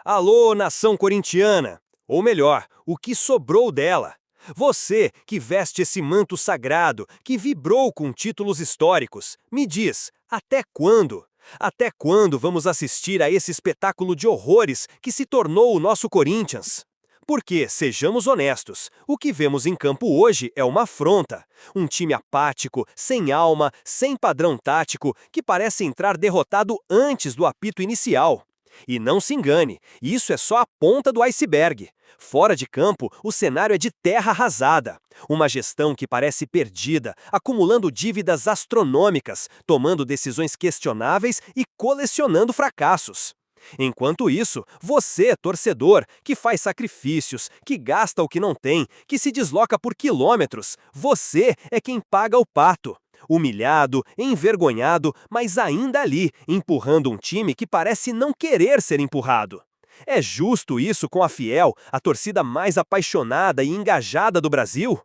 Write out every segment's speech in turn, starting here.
Alô, nação corintiana! Ou melhor, o que sobrou dela. Você que veste esse manto sagrado, que vibrou com títulos históricos, me diz, até quando? Até quando vamos assistir a esse espetáculo de horrores que se tornou o nosso Corinthians? Porque, sejamos honestos, o que vemos em campo hoje é uma afronta. Um time apático, sem alma, sem padrão tático, que parece entrar derrotado antes do apito inicial. E não se engane, isso é só a ponta do iceberg. Fora de campo, o cenário é de terra arrasada. Uma gestão que parece perdida, acumulando dívidas astronômicas, tomando decisões questionáveis e colecionando fracassos. Enquanto isso, você, torcedor, que faz sacrifícios, que gasta o que não tem, que se desloca por quilômetros, você é quem paga o pato. Humilhado, envergonhado, mas ainda ali, empurrando um time que parece não querer ser empurrado. É justo isso com a Fiel, a torcida mais apaixonada e engajada do Brasil?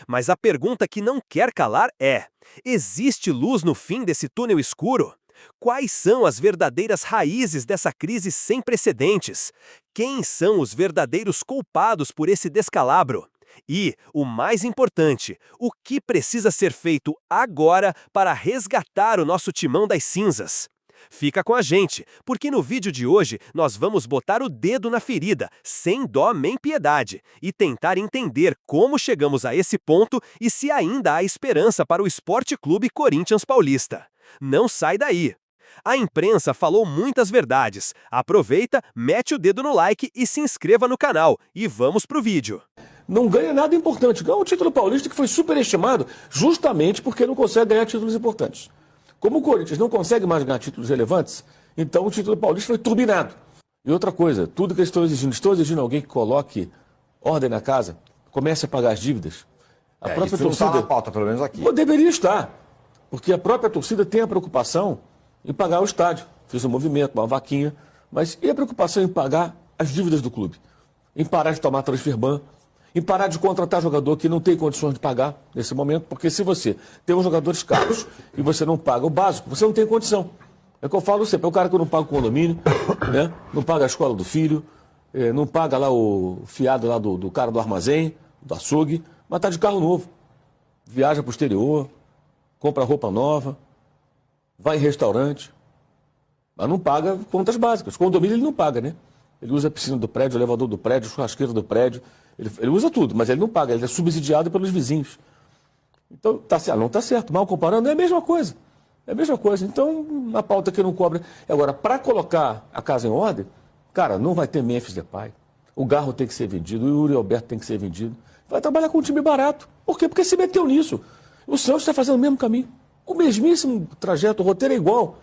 Mas a pergunta que não quer calar é: existe luz no fim desse túnel escuro? Quais são as verdadeiras raízes dessa crise sem precedentes? Quem são os verdadeiros culpados por esse descalabro? E, o mais importante, o que precisa ser feito agora para resgatar o nosso timão das cinzas? Fica com a gente, porque no vídeo de hoje nós vamos botar o dedo na ferida, sem dó nem piedade, e tentar entender como chegamos a esse ponto e se ainda há esperança para o Sport Clube Corinthians Paulista. Não sai daí! A imprensa falou muitas verdades. Aproveita, mete o dedo no like e se inscreva no canal. E vamos pro vídeo. Não ganha nada importante. Ganha um título paulista que foi superestimado justamente porque não consegue ganhar títulos importantes. Como o Corinthians não consegue mais ganhar títulos relevantes, então o título paulista foi turbinado. E outra coisa, tudo que eles estão exigindo alguém que coloque ordem na casa, comece a pagar as dívidas. A própria isso torcida não está na pauta, pelo menos aqui. Deveria estar, porque a própria torcida tem a preocupação em pagar o estádio. Fez um movimento, uma vaquinha, mas e a preocupação em pagar as dívidas do clube? Em parar de tomar transferban, em parar de contratar jogador que não tem condições de pagar nesse momento, porque se você tem uns jogadores caros e você não paga o básico, você não tem condição. É o que eu falo sempre, é o cara que não paga o condomínio, né? Não paga a escola do filho, não paga lá o fiado lá do cara do armazém, do açougue, mas está de carro novo. Viaja para o exterior, compra roupa nova, vai em restaurante, mas não paga contas básicas. Condomínio ele não paga, né? Ele usa a piscina do prédio, o elevador do prédio, o churrasqueiro do prédio. Ele usa tudo, mas ele não paga, ele é subsidiado pelos vizinhos. Então, não está certo. Mal comparando, é a mesma coisa. É a mesma coisa. Então, na pauta que não cobra. Agora, para colocar a casa em ordem, cara, não vai ter Memphis Depay. O Garro tem que ser vendido, o Yuri Alberto tem que ser vendido. Vai trabalhar com um time barato. Por quê? Porque se meteu nisso. O Santos está fazendo o mesmo caminho. O mesmíssimo trajeto, o roteiro é igual.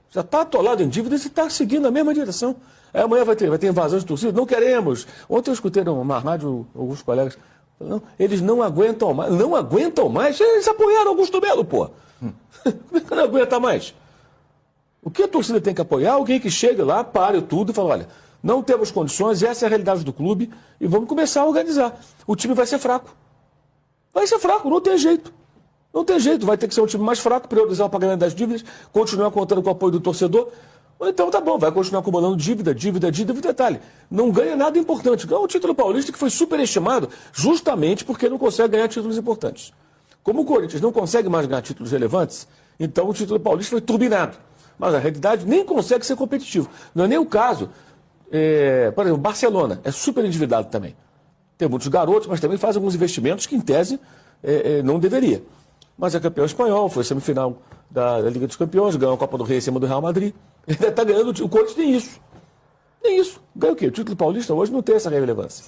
Já está atolado em dívidas e está seguindo a mesma direção. Aí amanhã vai ter invasão de torcida. Não queremos. Ontem eu escutei numa rádio alguns colegas. Não, eles não aguentam mais. Não aguentam mais? Eles apoiaram Augusto Melo, pô. Como é que não aguenta mais? O que a torcida tem que apoiar? Alguém que chegue lá, pare tudo e fale, olha, não temos condições, essa é a realidade do clube e vamos começar a organizar. O time vai ser fraco. Vai ser fraco, não tem jeito. Não tem jeito, vai ter que ser um time mais fraco, priorizar o pagamento das dívidas, continuar contando com o apoio do torcedor. Ou então tá bom, vai continuar acumulando dívida. Detalhe, não ganha nada importante. Ganha um título paulista que foi superestimado justamente porque não consegue ganhar títulos importantes. Como o Corinthians não consegue mais ganhar títulos relevantes, então o título paulista foi turbinado. Mas na realidade nem consegue ser competitivo. Não é nem o caso, por exemplo, o Barcelona é super endividado também. Tem muitos garotos, mas também faz alguns investimentos que em tese não deveria. Mas é campeão espanhol, foi semifinal da Liga dos Campeões, ganhou a Copa do Rei em cima do Real Madrid. Ele está ganhando, o Corinthians tem isso. Tem isso. Ganha o quê? O título paulista hoje não tem essa relevância.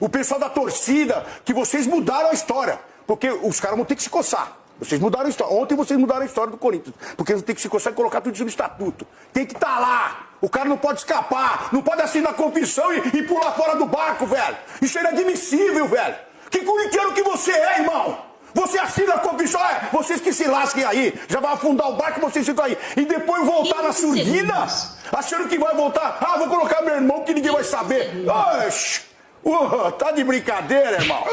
O pessoal da torcida, que vocês mudaram a história. Porque os caras vão ter que se coçar. Vocês mudaram a história. Ontem vocês mudaram a história do Corinthians. Porque eles vão ter que se coçar e colocar tudo isso no estatuto. Tem que estar lá. O cara não pode escapar. Não pode assinar a confissão e pular fora do barco, velho. Isso é inadmissível, velho. Que corintiano que você é, irmão? Você assina a confissão, vocês que se lasquem aí, já vai afundar o barco, vocês ficam aí. E depois voltar na surdina, achando que vai voltar, vou colocar meu irmão que ninguém vai saber. Tá de brincadeira, irmão.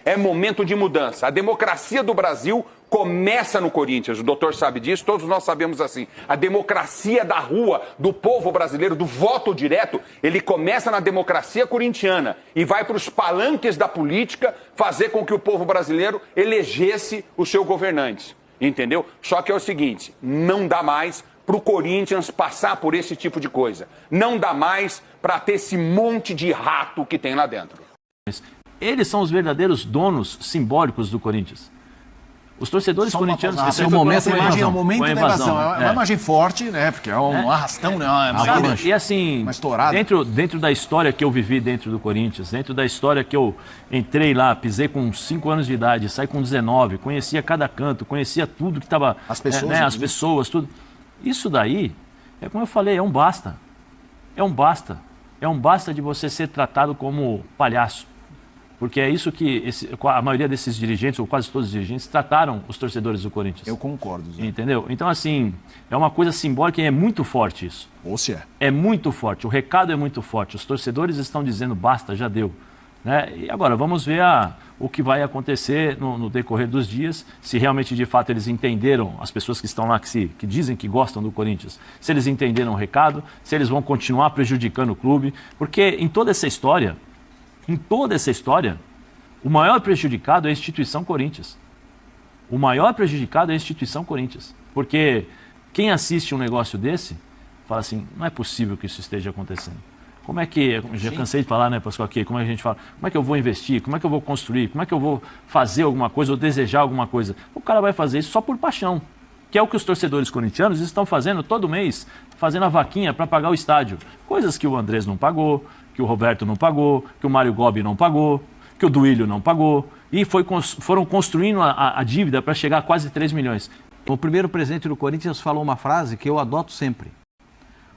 É momento de mudança. A democracia do Brasil começa no Corinthians. O doutor sabe disso, todos nós sabemos assim. A democracia da rua, do povo brasileiro, do voto direto, ele começa na democracia corintiana e vai para os palanques da política fazer com que o povo brasileiro elegesse o seu governante. Entendeu? Só que é o seguinte, não dá mais para o Corinthians passar por esse tipo de coisa. Não dá mais para ter esse monte de rato que tem lá dentro. Eles são os verdadeiros donos simbólicos do Corinthians. Os torcedores corintianos... É um momento da invasão. É uma imagem forte, né? Porque é um arrastão, né? E assim, dentro da história que eu vivi dentro do Corinthians, dentro da história que eu entrei lá, pisei com 5 anos de idade, saí com 19, conhecia cada canto, conhecia tudo que estava... As pessoas, tudo. Isso daí, é como eu falei, é um basta. É um basta. É um basta de você ser tratado como palhaço. Porque é isso que a maioria desses dirigentes, ou quase todos os dirigentes, trataram os torcedores do Corinthians. Eu concordo, Zé. Entendeu? Então, assim, é uma coisa simbólica e é muito forte isso. Ou se é. É muito forte, o recado é muito forte. Os torcedores estão dizendo, basta, já deu. Né? E agora, vamos ver o que vai acontecer no decorrer dos dias, se realmente, de fato, eles entenderam, as pessoas que estão lá, que dizem que gostam do Corinthians, se eles entenderam o recado, se eles vão continuar prejudicando o clube. Porque em toda essa história, o maior prejudicado é a instituição Corinthians. O maior prejudicado é a instituição Corinthians. Porque quem assiste um negócio desse, fala assim, não é possível que isso esteja acontecendo. Como é que, já cansei de falar, né, Pascoal, aqui, como é que a gente fala, como é que eu vou investir, como é que eu vou construir, como é que eu vou fazer alguma coisa ou desejar alguma coisa? O cara vai fazer isso só por paixão, que é o que os torcedores corintianos estão fazendo todo mês, fazendo a vaquinha para pagar o estádio. Coisas que o Andrés não pagou, que o Roberto não pagou, que o Mário Gobi não pagou, que o Duílio não pagou, e foram construindo a dívida para chegar a quase 3 milhões. O primeiro presidente do Corinthians falou uma frase que eu adoto sempre.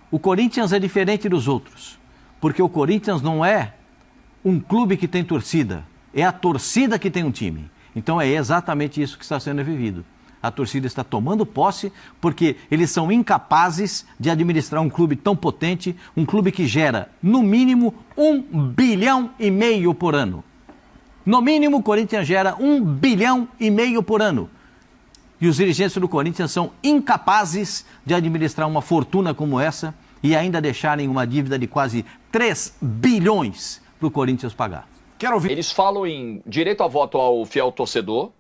O Corinthians é diferente dos outros, porque o Corinthians não é um clube que tem torcida, é a torcida que tem um time. Então é exatamente isso que está sendo vivido. A torcida está tomando posse porque eles são incapazes de administrar um clube tão potente, um clube que gera, no mínimo, 1,5 bilhão por ano. No mínimo, o Corinthians gera 1,5 bilhão por ano. E os dirigentes do Corinthians são incapazes de administrar uma fortuna como essa e ainda deixarem uma dívida de quase 3 bilhões para o Corinthians pagar. Quero ouvir. Eles falam em direito a voto ao fiel torcedor.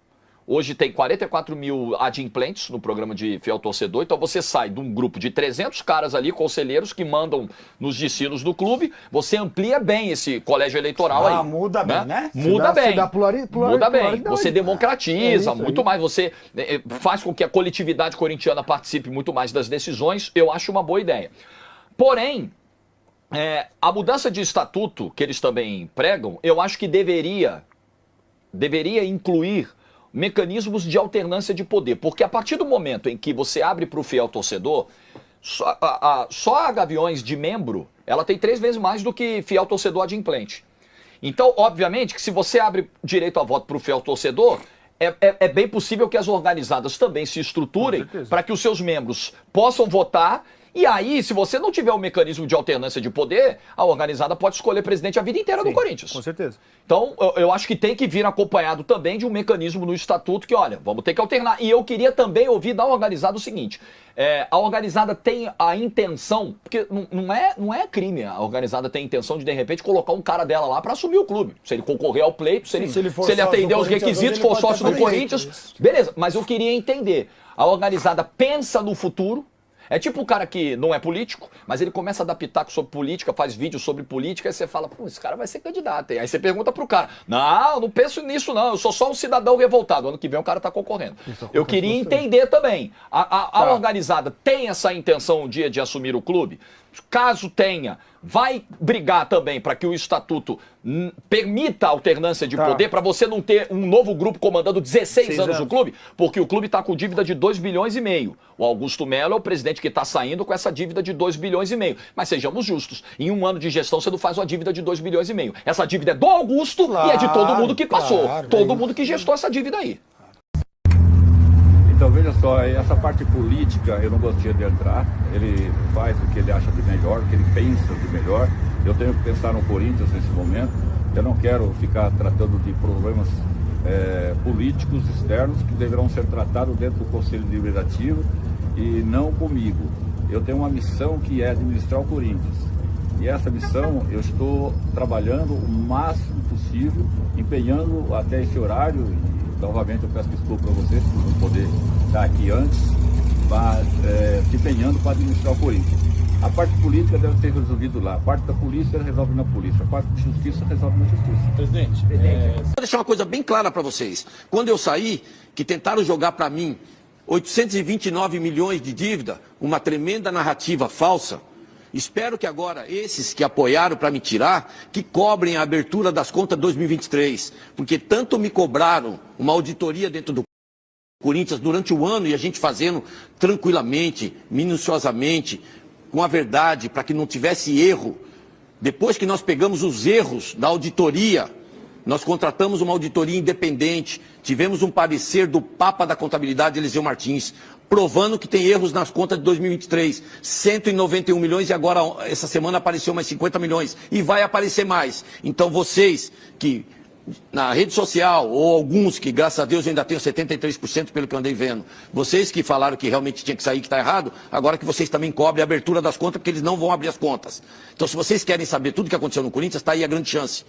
Hoje tem 44 mil adimplentes no programa de fiel torcedor. Então você sai de um grupo de 300 caras ali, conselheiros, que mandam nos destinos do clube. Você amplia bem esse colégio eleitoral aí. Muda bem, né? Muda bem. Muda bem. Pluralidade. Você democratiza É isso muito mais. Você faz com que a coletividade corintiana participe muito mais das decisões. Eu acho uma boa ideia. Porém, a mudança de estatuto que eles também pregam, eu acho que deveria incluir mecanismos de alternância de poder, porque a partir do momento em que você abre para o fiel torcedor, só a Gaviões de membro, ela tem 3 vezes mais do que fiel torcedor adimplente. Então, obviamente, que se você abre direito a voto para o fiel torcedor, é bem possível que as organizadas também se estruturem para que os seus membros possam votar. E aí, se você não tiver um mecanismo de alternância de poder, a organizada pode escolher presidente a vida inteira do Corinthians. Com certeza. Então, eu acho que tem que vir acompanhado também de um mecanismo no estatuto que, olha, vamos ter que alternar. E eu queria também ouvir da organizada o seguinte, a organizada tem a intenção, porque não é crime, a organizada tem a intenção de repente, colocar um cara dela lá para assumir o clube. Se ele concorrer ao pleito, se ele atender os requisitos, for sócio do Corinthians, beleza. Mas eu queria entender, a organizada pensa no futuro. É tipo o cara que não é político, mas ele começa a dar pitaco sobre política, faz vídeo sobre política, aí você fala, pô, esse cara vai ser candidato. Aí você pergunta pro cara, não penso nisso não, eu sou só um cidadão revoltado. Ano que vem o cara tá concorrendo. Eu queria entender também, a organizada tem essa intenção um dia de assumir o clube? Caso tenha, vai brigar também para que o estatuto permita a alternância de poder, para você não ter um novo grupo comandando 16 anos o clube, porque o clube está com dívida de 2,5 bilhões. O Augusto Melo é o presidente que está saindo com essa dívida de 2,5 bilhões. Mas sejamos justos, em um ano de gestão você não faz uma dívida de 2,5 bilhões. Essa dívida é do Augusto e é de todo mundo que passou. Todo mundo que gestou essa dívida aí. Então, veja só, essa parte política eu não gostaria de entrar. Ele faz o que ele acha de melhor, o que ele pensa de melhor. Eu tenho que pensar no Corinthians nesse momento. Eu não quero ficar tratando de problemas políticos externos que deverão ser tratados dentro do Conselho Deliberativo e não comigo. Eu tenho uma missão que é administrar o Corinthians. E essa missão eu estou trabalhando o máximo possível, empenhando até esse horário, e novamente eu peço desculpa para vocês por não poder estar aqui antes, mas se empenhando para administrar o Corinthians. A parte política deve ser resolvida lá, a parte da polícia resolve na polícia, a parte de justiça resolve na justiça. Presidente, vou deixar uma coisa bem clara para vocês. Quando eu saí, que tentaram jogar para mim 829 milhões de dívida, uma tremenda narrativa falsa, espero que agora esses que apoiaram para me tirar, que cobrem a abertura das contas de 2023, porque tanto me cobraram uma auditoria dentro do Corinthians durante o ano e a gente fazendo tranquilamente, minuciosamente, com a verdade, para que não tivesse erro. Depois que nós pegamos os erros da auditoria, nós contratamos uma auditoria independente, tivemos um parecer do Papa da Contabilidade, Eliseu Martins, provando que tem erros nas contas de 2023, 191 milhões e agora, essa semana, apareceu mais 50 milhões e vai aparecer mais. Então vocês que na rede social, ou alguns que, graças a Deus, eu ainda tenho 73% pelo que eu andei vendo, vocês que falaram que realmente tinha que sair, que está errado, agora que vocês também cobrem a abertura das contas, porque eles não vão abrir as contas. Então, se vocês querem saber tudo o que aconteceu no Corinthians, está aí a grande chance.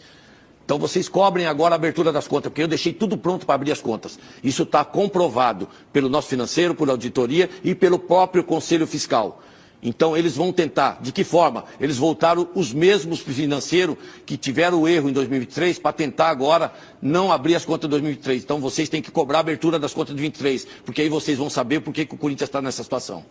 Então, vocês cobrem agora a abertura das contas, porque eu deixei tudo pronto para abrir as contas. Isso está comprovado pelo nosso financeiro, por auditoria e pelo próprio Conselho Fiscal. Então, eles vão tentar. De que forma? Eles voltaram os mesmos financeiros que tiveram o erro em 2023 para tentar agora não abrir as contas de 2023. Então, vocês têm que cobrar a abertura das contas de 2023, porque aí vocês vão saber por que o Corinthians está nessa situação.